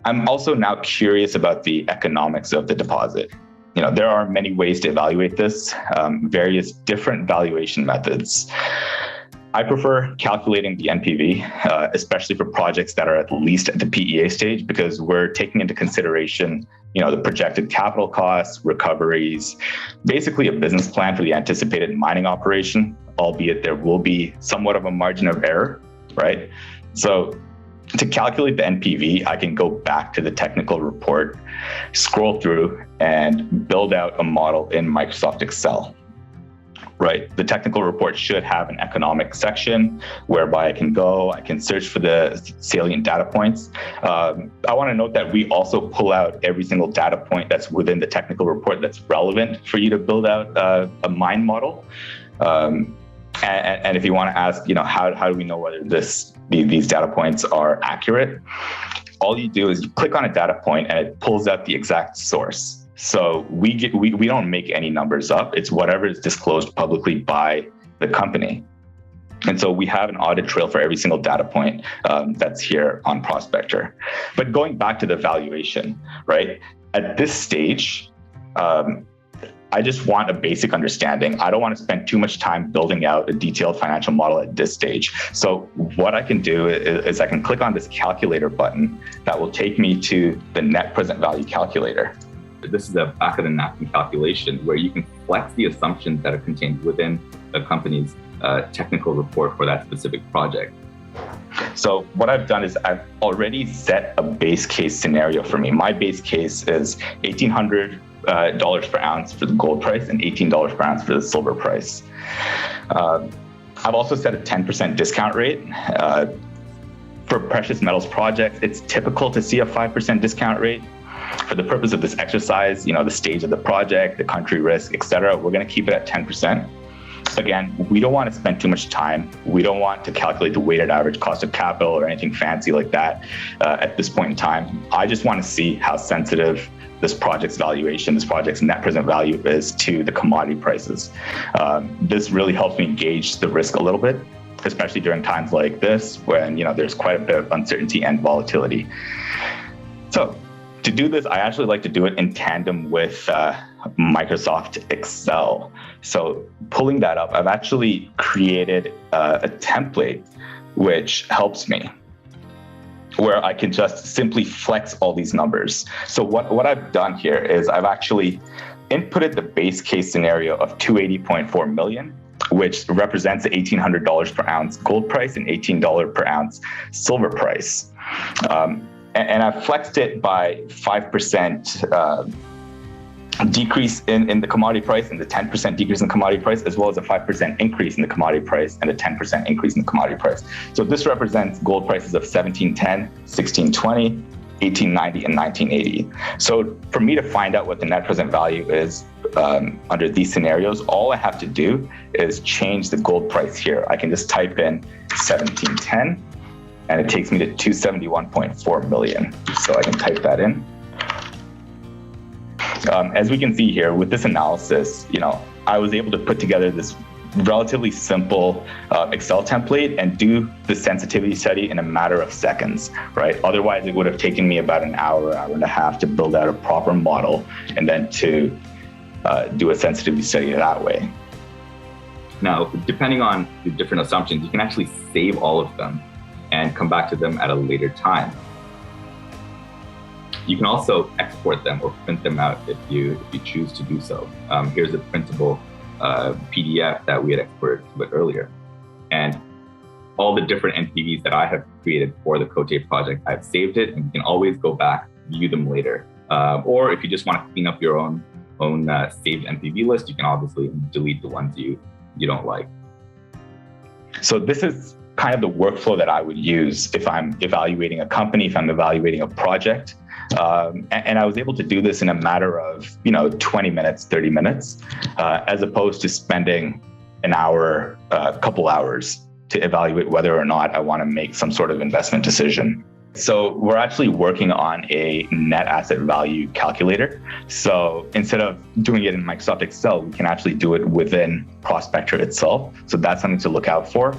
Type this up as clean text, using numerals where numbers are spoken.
I'm also now curious about the economics of the deposit. There are many ways to evaluate this, various different valuation methods. I prefer calculating the NPV, especially for projects that are at least at the PEA stage, because we're taking into consideration, the projected capital costs, recoveries, basically a business plan for the anticipated mining operation, albeit there will be somewhat of a margin of error, right? So to calculate the NPV, I can go back to the technical report, scroll through, and build out a model in Microsoft Excel. Right. The technical report should have an economic section whereby I can search for the salient data points. I want to note that we also pull out every single data point that's within the technical report that's relevant for you to build out a mine model. And if you want to ask, how do we know whether these data points are accurate? All you do is you click on a data point and it pulls out the exact source. So we don't make any numbers up. It's whatever is disclosed publicly by the company. And so we have an audit trail for every single data point that's here on Prospector. But going back to the valuation, right? At this stage, I just want a basic understanding. I don't want to spend too much time building out a detailed financial model at this stage. So what I can do is I can click on this calculator button that will take me to the net present value calculator. This is a back of the napkin calculation where you can flex the assumptions that are contained within the company's technical report for that specific project. So what I've done is I've already set a base case scenario for me. My base case is $1,800 per ounce for the gold price and $18 per ounce for the silver price. I've also set a 10% discount rate. For precious metals projects, it's typical to see a 5% discount rate. For the purpose of this exercise, the stage of the project, the country risk, et cetera, we're going to keep it at 10%. Again, we don't want to spend too much time. We don't want to calculate the weighted average cost of capital or anything fancy like that at this point in time. I just want to see how sensitive this project's valuation, this project's net present value is to the commodity prices. This really helps me gauge the risk a little bit, especially during times like this when there's quite a bit of uncertainty and volatility. So to do this, I actually like to do it in tandem with Microsoft Excel. So pulling that up, I've actually created a template which helps me, where I can just simply flex all these numbers. So what I've done here is I've actually inputted the base case scenario of 280.4 million, which represents the $1,800 per ounce gold price and $18 per ounce silver price. And I've flexed it by 5% decrease in the commodity price and the 10% decrease in commodity price, as well as a 5% increase in the commodity price and a 10% increase in the commodity price. So this represents gold prices of $1,710, $1,620, $1,890, and $1,980. So for me to find out what the net present value is under these scenarios, all I have to do is change the gold price here. I can just type in 1710 and it takes me to 271.4 million. So I can type that in. As we can see here with this analysis, I was able to put together this relatively simple Excel template and do the sensitivity study in a matter of seconds, right? Otherwise, it would have taken me about an hour and a half to build out a proper model and then to do a sensitivity study that way. Now, depending on the different assumptions, you can actually save all of them and come back to them at a later time. You can also export them or print them out if you choose to do so. Here's a printable PDF that we had exported a bit earlier. And all the different NPVs that I have created for the Cote project, I've saved it, and you can always go back, view them later. Or if you just want to clean up your own saved NPV list, you can obviously delete the ones you don't like. So this is kind of the workflow that I would use if I'm evaluating a company, if I'm evaluating a project. And I was able to do this in a matter of, 20 minutes, 30 minutes, as opposed to spending an hour, a couple hours to evaluate whether or not I want to make some sort of investment decision. So we're actually working on a net asset value calculator. So instead of doing it in Microsoft Excel, we can actually do it within Prospector itself. So that's something to look out for.